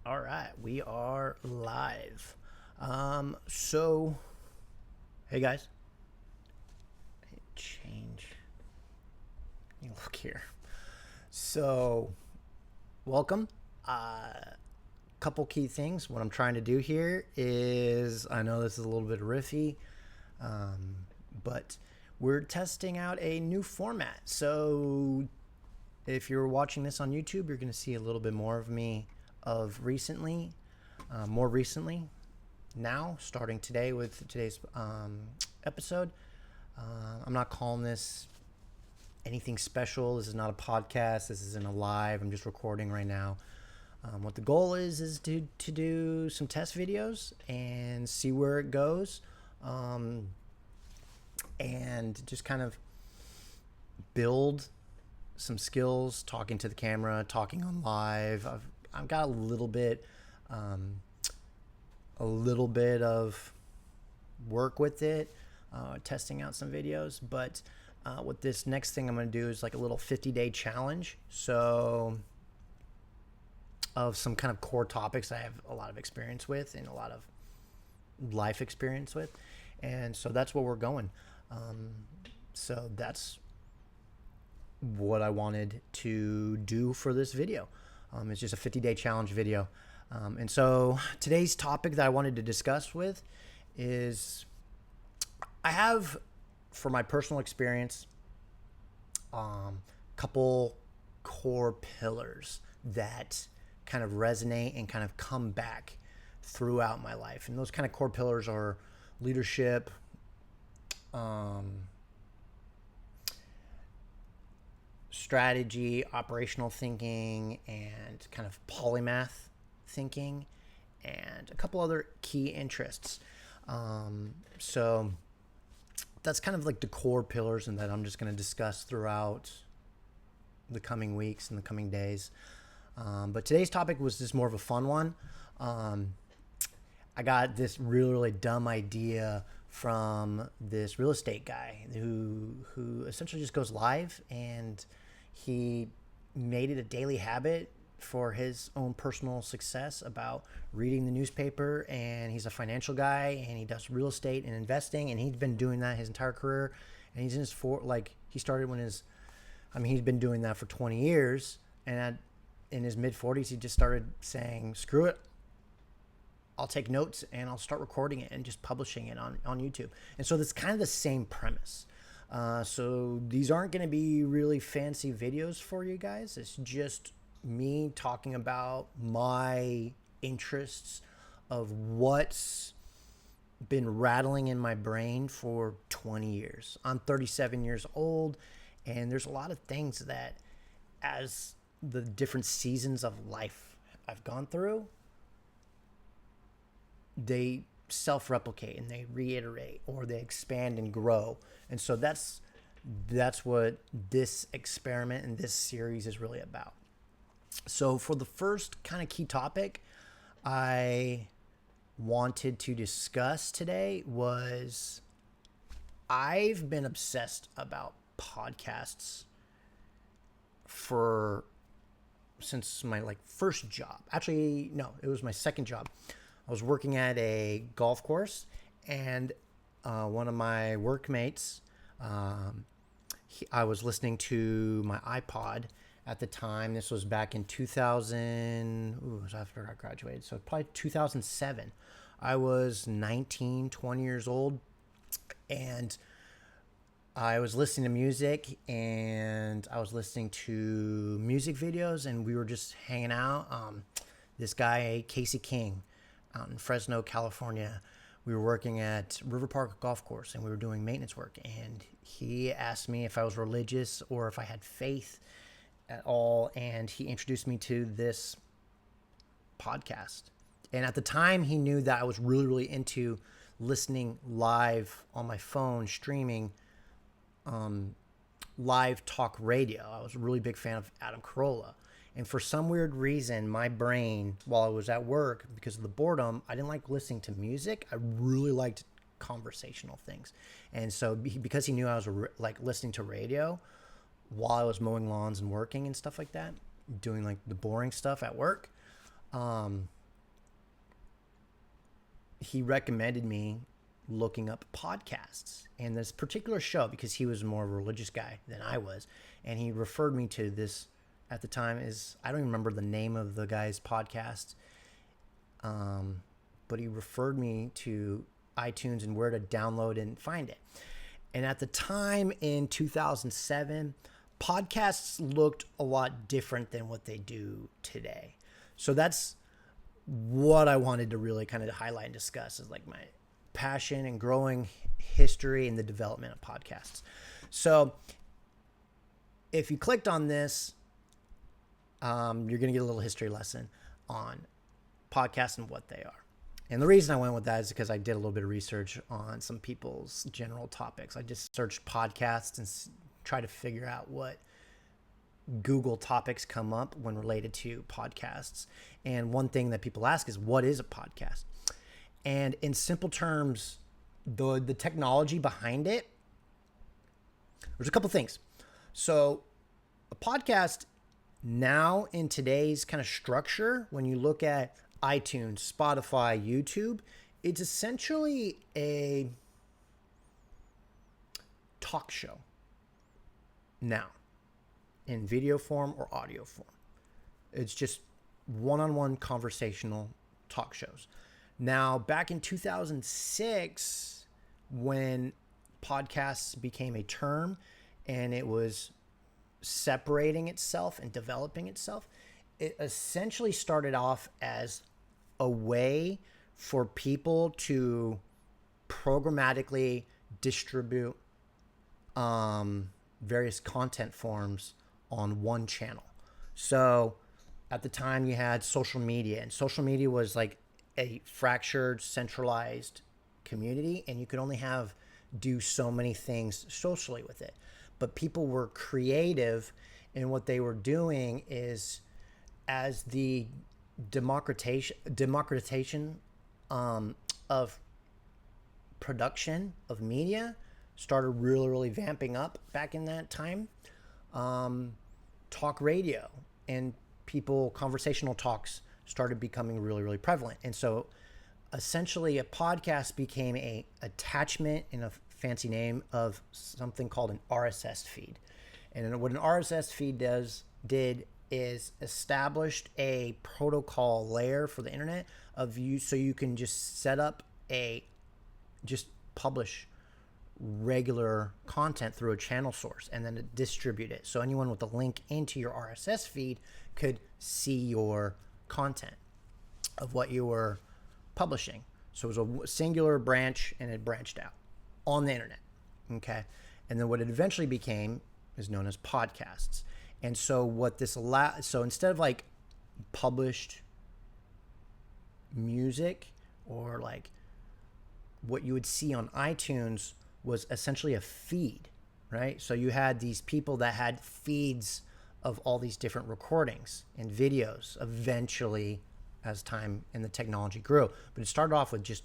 All right, we are live. So, hey guys, change. You look here. So, welcome. Couple key things. What I'm trying to do here is, I know this is a little bit riffy, but we're testing out a new format. So, if you're watching this on YouTube, you're going to see a little bit more of me more recently, now, starting today with today's episode. I'm not calling this anything special. This is not a podcast. This isn't a live. I'm just recording right now. What the goal is to do some test videos and see where it goes, and just kind of build some skills, talking to the camera, talking on live. I've got a little bit of work with it, testing out some videos. But what this next thing I'm going to do is like a little 50-day challenge. So of some kind of core topics I have a lot of experience with and a lot of life experience with. And so that's where we're going. So that's what I wanted to do for this video. It's just a 50-day challenge video. And so today's topic that I wanted to discuss with is, I have, for my personal experience, couple core pillars that kind of resonate and kind of come back throughout my life. And those kind of core pillars are leadership, strategy, operational thinking, and kind of polymath thinking, and a couple other key interests. So that's kind of like the core pillars, and that I'm just going to discuss throughout the coming weeks and the coming days. But today's topic was just more of a fun one. I got this really dumb idea from this real estate guy who essentially just goes live, and he made it a daily habit for his own personal success about reading the newspaper. And he's a financial guy, and he does real estate and investing, and he's been doing that his entire career. And he's in his he started when he's been doing that for 20 years. And in his mid 40s, he just started saying, screw it, I'll take notes and I'll start recording it and just publishing it on YouTube. And so that's kind of the same premise. So these aren't going to be really fancy videos for you guys. It's just me talking about my interests of what's been rattling in my brain for 20 years. I'm 37 years old, and there's a lot of things that, as the different seasons of life I've gone through, they self-replicate and they reiterate, or they expand and grow. And so that's what this experiment and this series is really about. So for the first kind of key topic I wanted to discuss today was, I've been obsessed about podcasts since my first job. Actually, no, it was my second job. I was working at a golf course, and one of my workmates, I was listening to my iPod at the time. This was back in 2000. It was after I graduated, so probably 2007. I was 19, 20 years old, and I was listening to music, and I was listening to music videos, and we were just hanging out. This guy, Casey King, out in Fresno, California, we were working at River Park Golf Course, and we were doing maintenance work. And he asked me if I was religious or if I had faith at all, and he introduced me to this podcast. And at the time, he knew that I was really into listening live on my phone, streaming live talk radio. I was a really big fan of Adam Carolla. And for some weird reason, my brain, while I was at work, because of the boredom, I didn't like listening to music. I really liked conversational things. And so because he knew I was listening to radio while I was mowing lawns and working and stuff like that, doing the boring stuff at work, he recommended me looking up podcasts and this particular show, because he was more of a religious guy than I was. And he referred me to this, at the time, I don't even remember the name of the guy's podcast. But he referred me to iTunes and where to download and find it. And at the time in 2007, podcasts looked a lot different than what they do today. So that's what I wanted to really kind of highlight and discuss, is like my passion and growing history and the development of podcasts. So if you clicked on this, you're going to get a little history lesson on podcasts and what they are. And the reason I went with that is because I did a little bit of research on some people's general topics. I just searched podcasts and tried to figure out what Google topics come up when related to podcasts. And one thing that people ask is, what is a podcast? And in simple terms, the technology behind it, there's a couple things. So a podcast now, in today's kind of structure, when you look at iTunes, Spotify, YouTube, it's essentially a talk show now, in video form or audio form. It's just one-on-one conversational talk shows. Now, back in 2006, when podcasts became a term and it was separating itself and developing itself, it essentially started off as a way for people to programmatically distribute various content forms on one channel. So at the time you had social media, and social media was like a fractured, centralized community, and you could only do so many things socially with it. But people were creative, and what they were doing is, as the democratization of production of media started really, really vamping up back in that time, talk radio and conversational talks started becoming really, really prevalent. And so essentially a podcast became a attachment, in a fancy name, of something called an RSS feed. And what an RSS feed did is established a protocol layer for the internet of you, so you can just set up just publish regular content through a channel source and then distribute it. So anyone with a link into your RSS feed could see your content of what you were publishing. So it was a singular branch, and it branched out on the internet. Okay. And then what it eventually became is known as podcasts. And so what this so instead of like published music, or like what you would see on iTunes, was essentially a feed, right? So you had these people that had feeds of all these different recordings and videos eventually as time and the technology grew. But it started off with just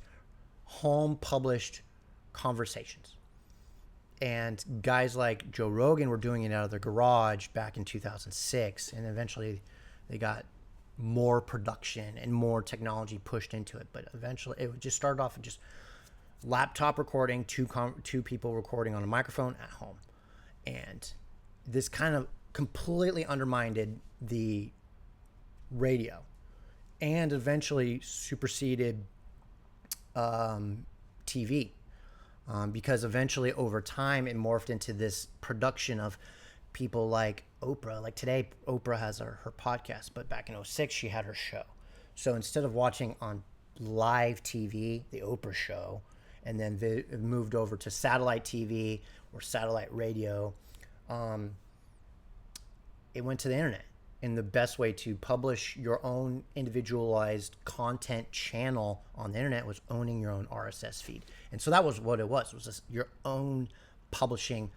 home published conversations. And guys like Joe Rogan were doing it out of their garage back in 2006. And eventually they got more production and more technology pushed into it. But eventually it just started off with just laptop recording, two people recording on a microphone at home. And this kind of completely undermined the radio and eventually superseded TV. Because eventually over time it morphed into this production of people like Oprah. Like today, Oprah has her podcast, but back in 2006 she had her show. So instead of watching on live TV, the Oprah show, and then they moved over to satellite TV or satellite radio, it went to the internet. And the best way to publish your own individualized content channel on the internet was owning your own RSS feed. And so that was what it was your own publishing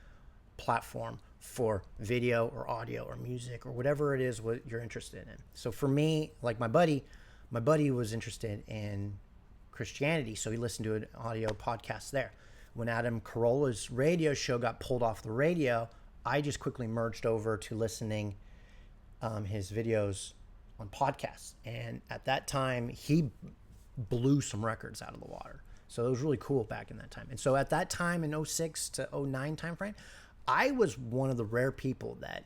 platform for video or audio or music or whatever it is what you're interested in. So for me, like my buddy was interested in Christianity, so he listened to an audio podcast there. When Adam Carolla's radio show got pulled off the radio, I just quickly merged over to listening his videos on podcasts. And at that time, he blew some records out of the water. So it was really cool back in that time. And so at that time in '06 to '09 timeframe, I was one of the rare people that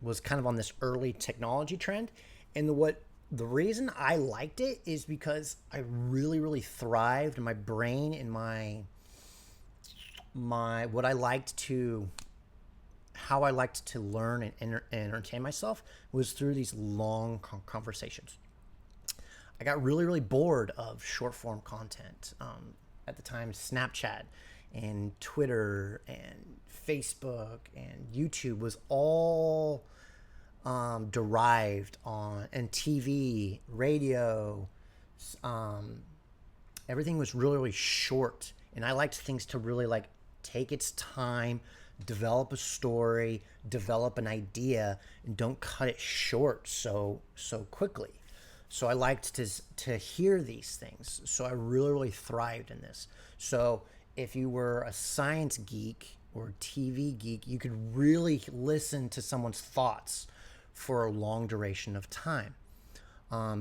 was kind of on this early technology trend. And the reason I liked it is because I really, really thrived in my brain and what I liked to, how I liked to learn and entertain myself was through these long conversations. I got really, really bored of short form content. At the time, Snapchat and Twitter and Facebook and YouTube was all derived on, and TV, radio, everything was really, really short. And I liked things to really like take its time, develop a story, develop an idea, and don't cut it short so quickly. So I liked to hear these things. So I really, really thrived in this. So if you were a science geek or TV geek, you could really listen to someone's thoughts for a long duration of time.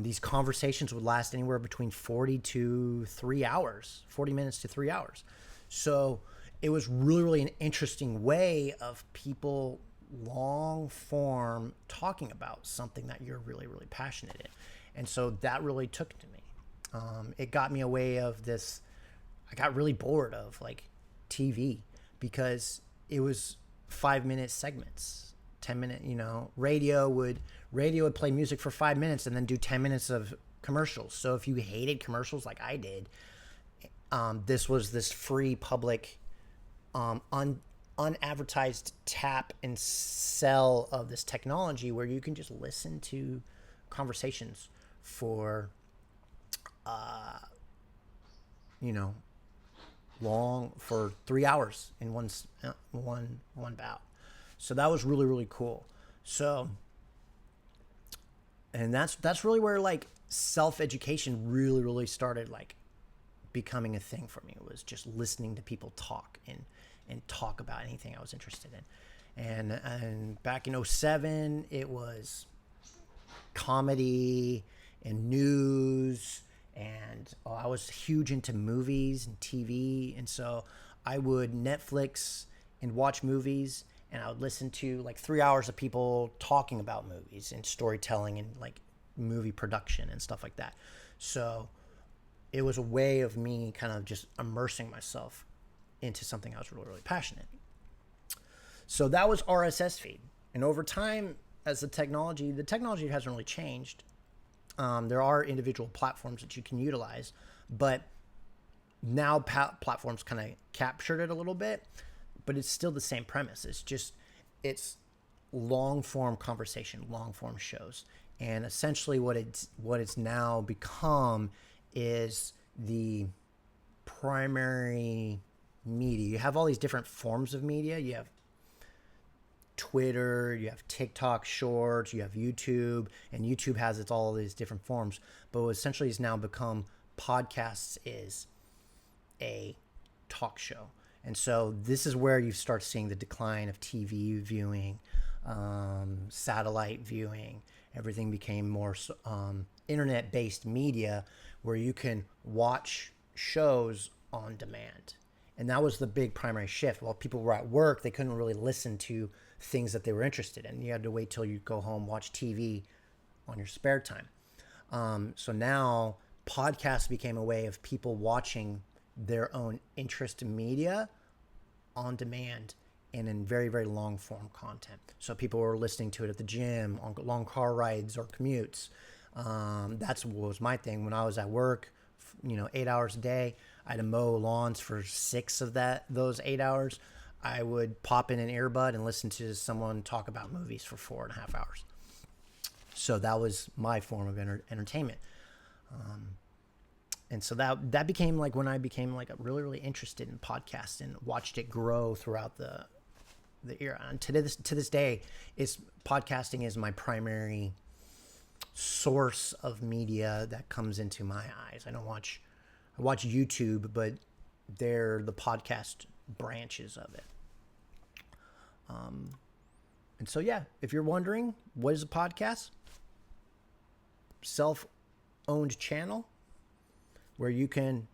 These conversations would last anywhere between 40 to 3 hours, 40 minutes to 3 hours. So it was really, really an interesting way of people long form talking about something that you're really, really passionate in. And so that really took to me. It got me away of this. I got really bored of like TV because it was 5-minute segments, 10-minute, radio would play music for 5 minutes and then do 10 minutes of commercials. So if you hated commercials like I did, this was this free public, unadvertised tap and sell of this technology where you can just listen to conversations for, long, for 3 hours in one bout. So that was really, really cool. So, and that's really where like self-education really, really started like becoming a thing for me. It was just listening to people talk and talk about anything I was interested in. And back in '07, it was comedy and news, and I was huge into movies and TV. And so I would Netflix and watch movies, and I would listen to like 3 hours of people talking about movies and storytelling and like movie production and stuff like that. So it was a way of me kind of just immersing myself into something I was really, really passionate. So that was RSS feed. And over time, as the technology hasn't really changed. There are individual platforms that you can utilize, but now platforms kind of captured it a little bit, but it's still the same premise. It's long form conversation, long form shows. And essentially what it's now become is the primary media. You have all these different forms of media. You have Twitter, you have TikTok shorts, you have YouTube, and YouTube has all these different forms. But what essentially has now become podcasts is a talk show. And so this is where you start seeing the decline of TV viewing, satellite viewing. Everything became more internet-based media where you can watch shows on demand. And that was the big primary shift. While people were at work, they couldn't really listen to things that they were interested in. You had to wait till you go home, watch TV on your spare time. So now podcasts became a way of people watching their own interest in media on demand and in very, very long form content. So people were listening to it at the gym, on long car rides or commutes. That's what was my thing when I was at work, 8 hours a day. I had to mow lawns for 6 of those 8 hours. I would pop in an earbud and listen to someone talk about movies for 4.5 hours. So that was my form of entertainment. And so that became like when I became like really, really interested in podcasts and watched it grow throughout the era. And to this day, podcasting is my primary source of media that comes into my eyes. I watch YouTube, but they're the podcast branches of it. And so, yeah, if you're wondering, what is a podcast? self-owned channel where you can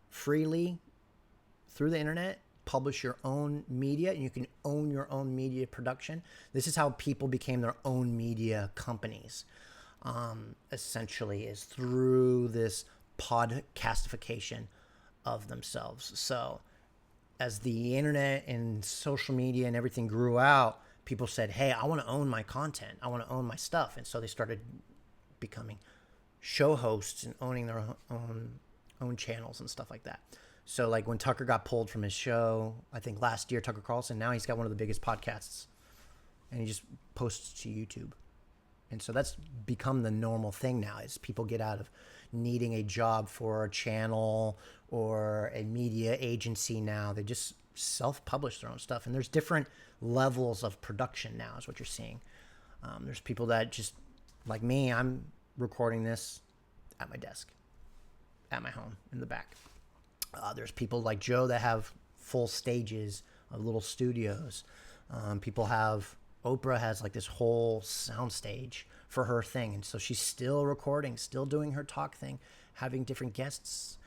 freely, through the internet, publish your own media, and you can own your own media production. This is how people became their own media companies, essentially, is through this podcastification of themselves. So as the internet and social media and everything grew out, people said, hey, I want to own my content. I want to own my stuff. And so they started becoming show hosts and owning their own channels and stuff like that. So like when Tucker got pulled from his show, I think last year, Tucker Carlson, now he's got one of the biggest podcasts and he just posts to YouTube. And so that's become the normal thing now, is people get out of needing a job for a channel or a media agency now. They just self-publish their own stuff. And there's different levels of production now is what you're seeing. There's people that just, like me, I'm recording this at my desk, at my home in the back. There's people like Joe that have full stages of little studios. Oprah has like this whole sound stage for her thing. And so she's still recording, still doing her talk thing, having different guests.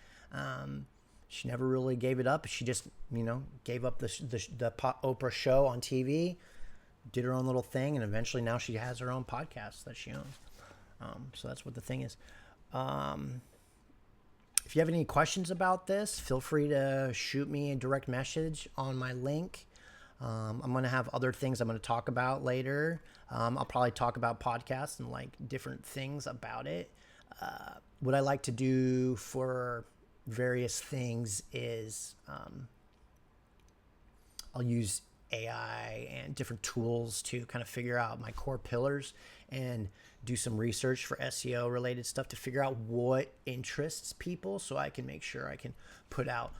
She never really gave it up. She just, gave up the Oprah show on TV, did her own little thing. And eventually now she has her own podcast that she owns. So that's what the thing is. If you have any questions about this, feel free to shoot me a direct message on my link. I'm going to have other things I'm going to talk about later. I'll probably talk about podcasts and like different things about it. What I like to do for various things is I'll use AI and different tools to kind of figure out my core pillars and do some research for SEO related stuff to figure out what interests people, so I can make sure I can put out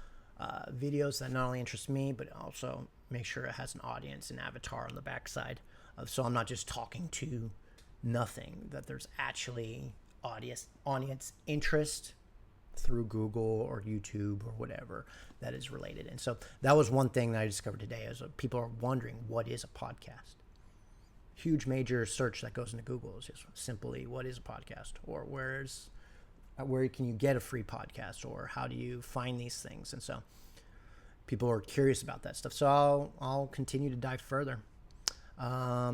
videos that not only interest me, but also make sure it has an audience and avatar on the backside. So I'm not just talking to nothing, that there's actually audience interest through Google or YouTube or whatever that is related. And so that was one thing that I discovered today, is people are wondering, what is a podcast? Huge major search that goes into Google is just simply, what is a podcast? Or where can you get a free podcast? Or how do you find these things? And so people are curious about that stuff. So I'll continue to dive further.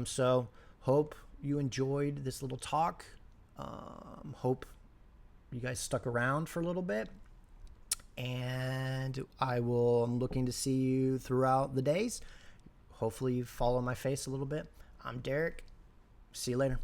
So hope you enjoyed this little talk. Hope you guys stuck around for a little bit. And I'm looking to see you throughout the days. Hopefully you follow my face a little bit. I'm Derek. See you later.